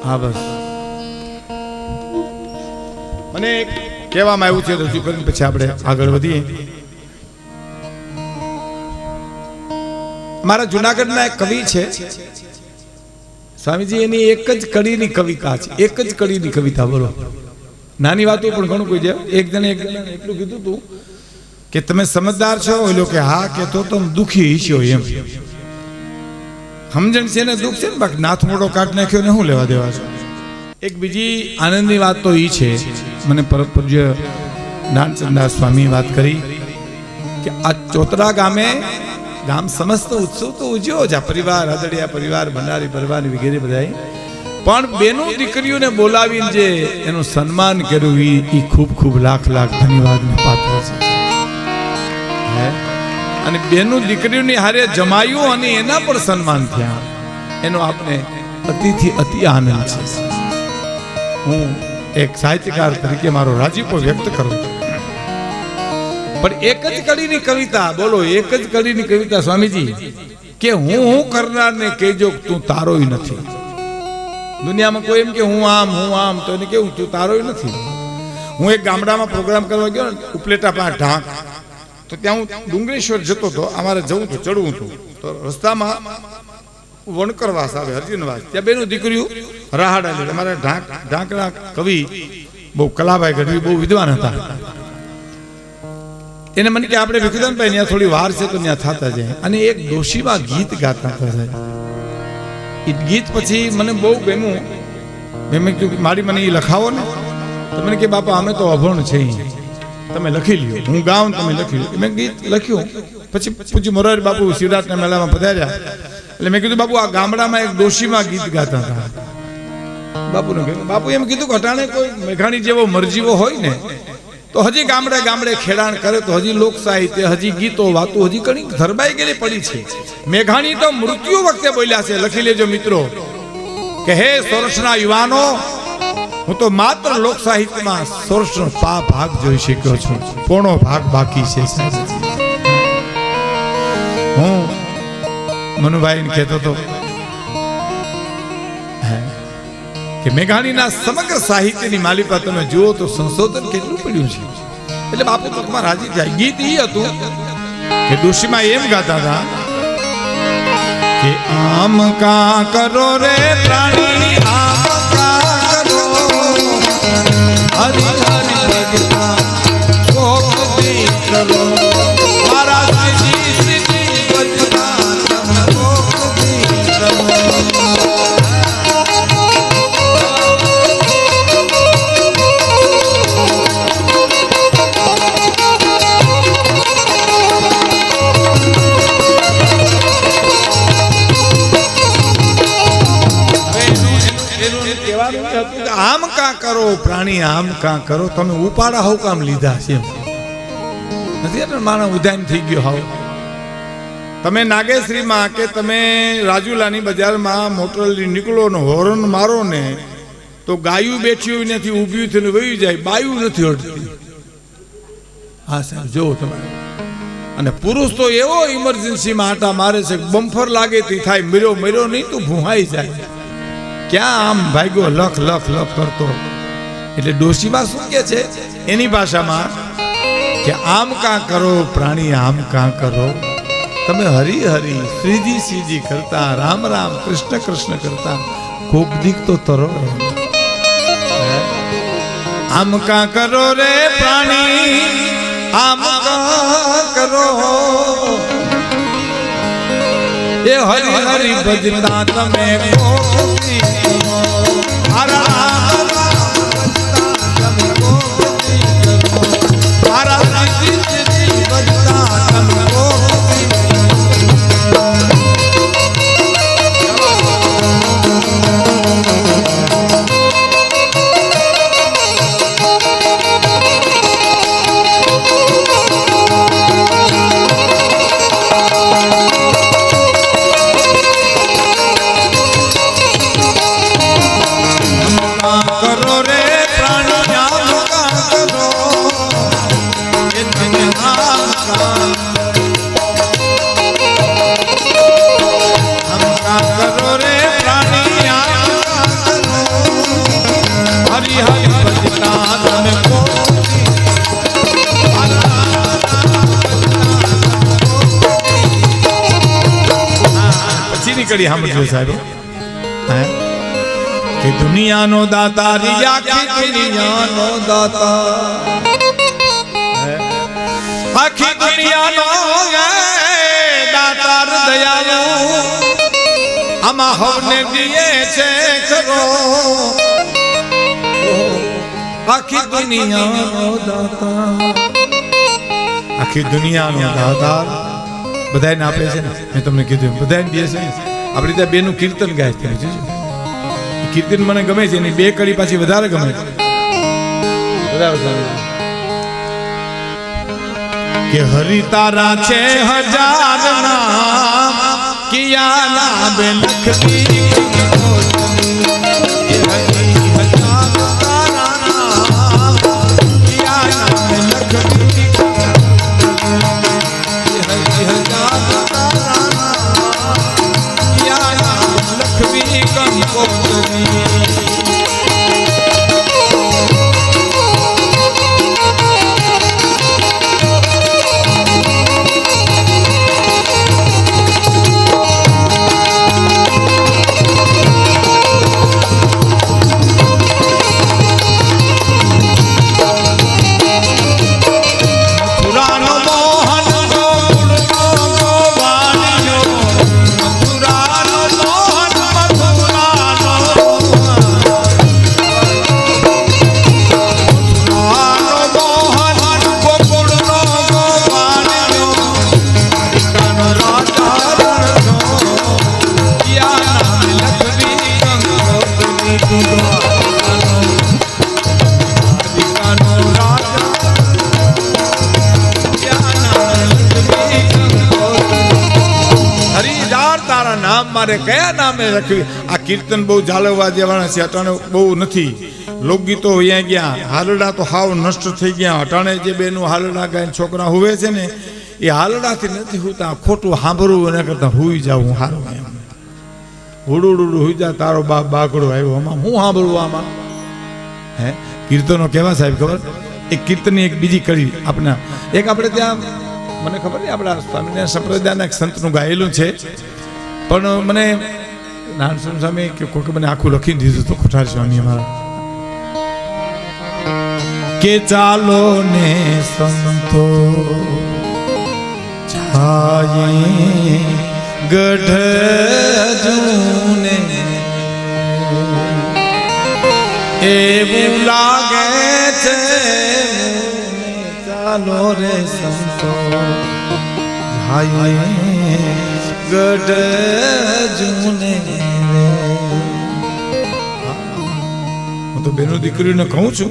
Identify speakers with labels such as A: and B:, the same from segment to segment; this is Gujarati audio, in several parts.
A: હા બસ મને કહેવામાં આવ્યું છે રજૂ કરીને પછી આપણે આગળ વધીએ. મારા જુનાગઢના એક કવિ છે સ્વામીજી, એની એક જ કડીની કવિતા છે, એક જ કડીની કવિતા. બોલો, નાની વાતો પણ ઘણું કોઈ જાય. એક જણે એટલું કીધું તું કે તમે સમજદાર છો, ઓલો કે હા કે તો તમે દુખી ઈચ્છો એમ. સમજણ છે ને દુઃખ છે ને, બાકી નાથ મોટો કાઢ નાખ્યો ને શું લેવા દેવા છે. એક બીજી આનંદની વાત તો એ છે, મને પરમ પૂજ્ય જ્ઞાનચંદાસ સ્વામી વાત કરી કે આ ચોતરા ગામ સમસ્ત ઉત્સવ તો ઉજ્યો જ, પરિવાર હદડિયા પરિવાર ભંડારી પરિવાર વગેરે બધા, પણ બેનો દીકરીઓને બોલાવીને જે એનું સન્માન કર્યું એ ખૂબ ખૂબ લાખ લાખ ધન્યવાદને પાત્ર છે. અને બેનો દીકરીઓની હારે જમાયું અને એના પણ સન્માન થયા, એનો આપણે અતિથી અતિ આનંદ છે. હું એક સાહિત્યકાર તરીકે મારો રાજીપો વ્યક્ત કરું છું. પણ એક જ કડીની કવિતા, બોલો, એક જ કડીની કવિતા સ્વામીજી કે હું કરનારને કહેજો તું તારોય નથી. દુનિયામાં કોઈ એમ કે હું આમ તો એને કેવું તું તારોય નથી. હું એક ગામડામાં પ્રોગ્રામ કરવા ગયો ને, ઉપલેટા પાસે ઢાંક, તો ત્યાં હું ડુંગરેશ્વર જતો હતો. અમારે જવું હતું, ચડવું હતું, તો રસ્તામાં વણકરવાસ આવે, હરજીનવાસ, ત્યાં બેનું દીકરીઓ રાહાડા લે. અમારા ઢાંકના કવિ બહુ કલાભાઈ ગઢવી બહુ વિદ્વાન હતા. એને મને કે આપણે વિકુદાનભાઈ ત્યાં થોડી વાર છે તો ત્યાં થતા જાય. અને એક ડોશીમાં ગીત ગાતા હતા. એ ગીત પછી મને બહુ ગમ્યું. મેં કીધું મારી મને એ લખાવો ને. તો મને કે બાપા અમે તો અભણ છે, તમે લખી લ્યો, હું ગાઉં તમે લખી લો. મેં ગીત લખ્યું. પછી પૂજ્ય મોરારી બાપુ શિવરાજના મેળામાં પધાર્યા. એટલે મેં કીધું બાપુ આ ગામડામાં એક ડોશીમાં ગીત ગાતા હતા. બાપુને કહ્યું, બાપુ એમ કીધું કે અટાણે કોઈ મેઘાણી જેવો મરજીવો હોય ને તો હજી ગામડે ગામડે ખેડાણ કરે તો હજી લોક સાહિત્ય, હજી ગીતો વાતો હજી ઘણી ધરબાઈ ગયેલી પડી છે. મેઘાણી તો મૃત્યુ વખતે બોલ્યા છે, લખી લેજો મિત્રો, કે હે સોરઠના યુવાનો, હું તો માત્ર લોક સાહિત્યમાં સોરઠનો ભાગ જોઈ શક્યો છું, પોણો ભાગ બાકી છે. હું મનુભાઈને કહેતો હતો કે મેઘાણીના સમગ્ર સાહિત્યની માલિકા તમે જુઓ તો સંશોધન કેટલું પડ્યું છે. એટલે બાપુ ટૂંકમાં રાજી થાય. ગીત એ હતું કે ડોશીમાં એમ ગાતા હતા કે આમ કા કરો રે પ્રાણી, આમ કા કરો, હરી હરી ભજતા કોક કરો, મારા શ્રીજી શ્રીજી ભજતા તમે કોક કરો. આમ કા કરો પ્રાણી, આમ કા કરો, તમે ઉપાડા હોવ કામ લીધા છે નથી. માણસ ઉધાન થઈ ગયો હોવ. તમે નાગેશ્રીમાં કે તમે રાજુલાની બજારમાં મોટર નીકળો ને હોર્ન મારો ને તો ગાયું બેઠી હોય નથી, ઊભી થઈને વહી જાય, બાયું નથી હટતી. હા સાહેબ જોવો તમે. અને પુરુષ તો એવો ઇમરજન્સીમાં આટા મારે છે, બમ્ફર લાગે તે થાય, મર્યો નહીં તો ભૂહાઈ જાય. ક્યાં આમ ભાગ્યો લખ લખ લખ કરતો. એટલે ડોશીમાં શું કે છે એની ભાષામાં કે આમ કા કરો પ્રાણી, આમ કા કરો, તમે હરી હરી શ્રીજી શ્રીજી કરતા, રામ રામ કૃષ્ણ કૃષ્ણ કરતા કોક દીક તો તરો. આમ કા કરો રે પ્રાણી, આમ કા કરો, એ હરી હરી ભજતા તમે કોક દીક તરો. પછીની કડી સાંભળજો સાહેબ. હે કે દુનિયાનો દાતા આખી દુનિયાનો દાતા, આખી દુનિયાનો દાતાર દયાળુ, આમાં હવને દીએ છે ખરો, આખી દુનિયાનો દાતા, આખી દુનિયાનો દાતા બધાને આપે છે ને. મેં તમને કીધું બધાને દે છે. આપણે ત્યાં બેનું કીર્તન ગાય છે, કીર્તન મને ગમે છે, એની બે કડી પાછી વધારે ગમે છે. કે હરિ તારા છે હજાર નામ, કિયા નામ લખતી, કે હરિ હજાર તારા નામ, કિયા નામ લખતી, કે હરિ હજાર તારા નામ, કિયા નામ લખવી કંકોત્રી. મારે કયા નામે લખવી? આ કીર્તન બહુ જાળવવા જેવાના છે. અટાણે બહુ નથી. લોકગીતો અહીંયા ગયા, હાલડા તો હાવ નષ્ટ થઈ ગયા. અટાણે જે બેનું હાલડા ગાય છોકરા હુવે છે ને, એ હાલડાથી નથી હોતા. ખોટું સાંભળવું એના કરતા હુઈ જાવ સારું. એમ હુડુડુડું હુઈ જા, તારો બાપ બાકડો આવ્યો, આમાં હું સાંભળવું આમાં? હે કીર્તનો કેવા સાહેબ ખબર? એક કીર્તનની એક બીજી કડી આપણા એક આપણે ત્યાં મને ખબર નહીં, આપણા સ્વામિનારાયણ સંપ્રદાયના એક સંતનું ગાયેલું છે, પણ મને નાનસન સામે કે કોઈ મને આખું લખીને દીધું તો કોઠાર સ્વામી અમારા, કે ચાલો ને સંતો છાયે ગઢ જૂને, એવું લાગે છે ચાલો રે સંતો છાયે ગઢ જૂને. હું તો બેનો દીકરીને કહું છું,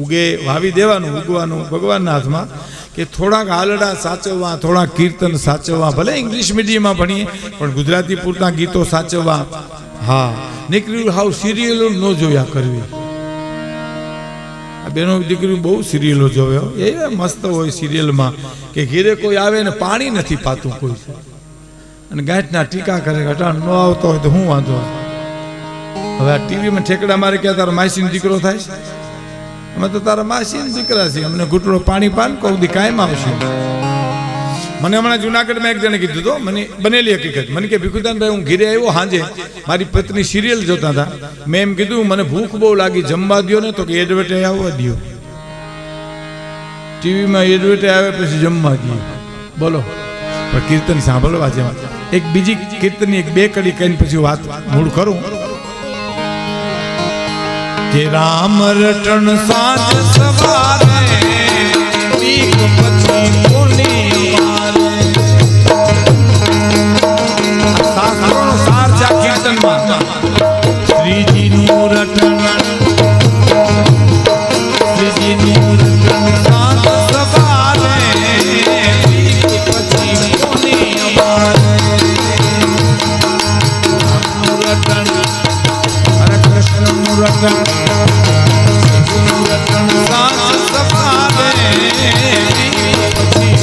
A: ઉગે વાવી દેવાનું, ઉગવાનું ભગવાનના હાથમાં. કે થોડાક હાલડા સાચવવા, થોડાક કીર્તન સાચવવા, ભલે ઇંગ્લિશ મીડિયમમાં ભણીએ પણ ગુજરાતી પૂરતા ગીતો સાચવવા. હા નીકળ્યું હાવ સિરિયલો ન જોયા કરવી. આ બેનો દીકરી બહુ સિરિયલો જોવે, એ મસ્ત હોય સિરિયલમાં કે ઘેરે કોઈ આવે ને પાણી નથી પાતું કોઈ, અને ગાંઠના ટીકા કરે, ઘટાણ ન આવતો હોય તો હું વાંધો. હવે આ ટીવીમાં ઠેકડા મારે ક્યાં તારા માસીનો દીકરો થાય છે? અમે તો તારા માસીના દીકરા છે, અમને ઘૂંટડો પાણી પાન કહું દી કાયમ આવશે. મને હમણાં જુનાગઢમાં એક જણે કીધું તો, મને બનેલી હકીકત, મને કે ભીખુદાનભાઈ હું ઘેરે આવ્યો સાંજે, મારી પત્ની સિરિયલ જોતા હતા, મેં એમ કીધું મને ભૂખ બહુ લાગી, જમવા દો ને, તો કે એડવર્ટાઈઝ આવવા દો. ટીવીમાં એડવર્ટાઈઝ આવે પછી જમવા દો. બોલો, પણ કીર્તન સાંભળવા જેવા. એક બીજી કીર્તનની એક બે કડી કહીને પછી વાત મૂળ કરું. કે રામ રટણ સાંજ સવારે, પીક પછી કોની મારે. શાસ્ત્રોનો સાર છે કીર્તનમાં. શ્રીજીનું રટણ, શ્રીજીનું રટણ સાંજ સવારે, પીક પછી કોની મારે. રટણ હરે કૃષ્ણનું રટણ, રટણ સાંજ સવારે, પછી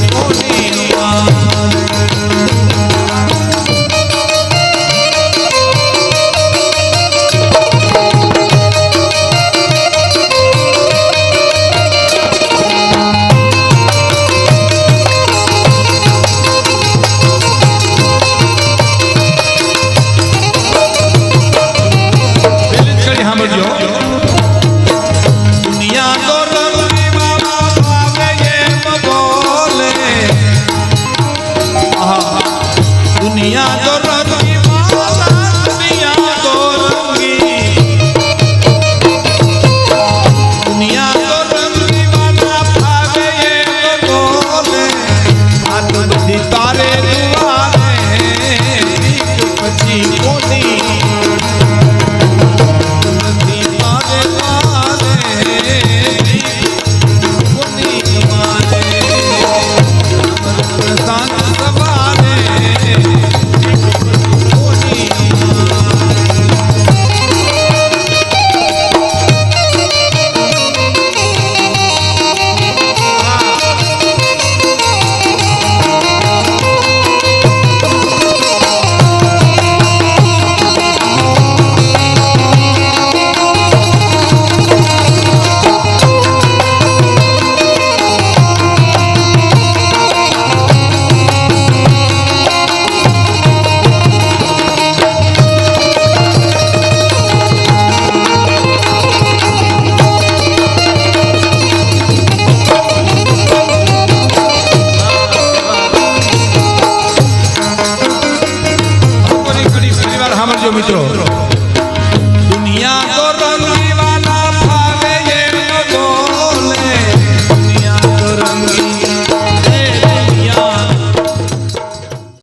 A: તારે દુવારે પછી કોની નથી તારે તારે કોની મારે પ્રશાંત સવારે કોની મિત્રો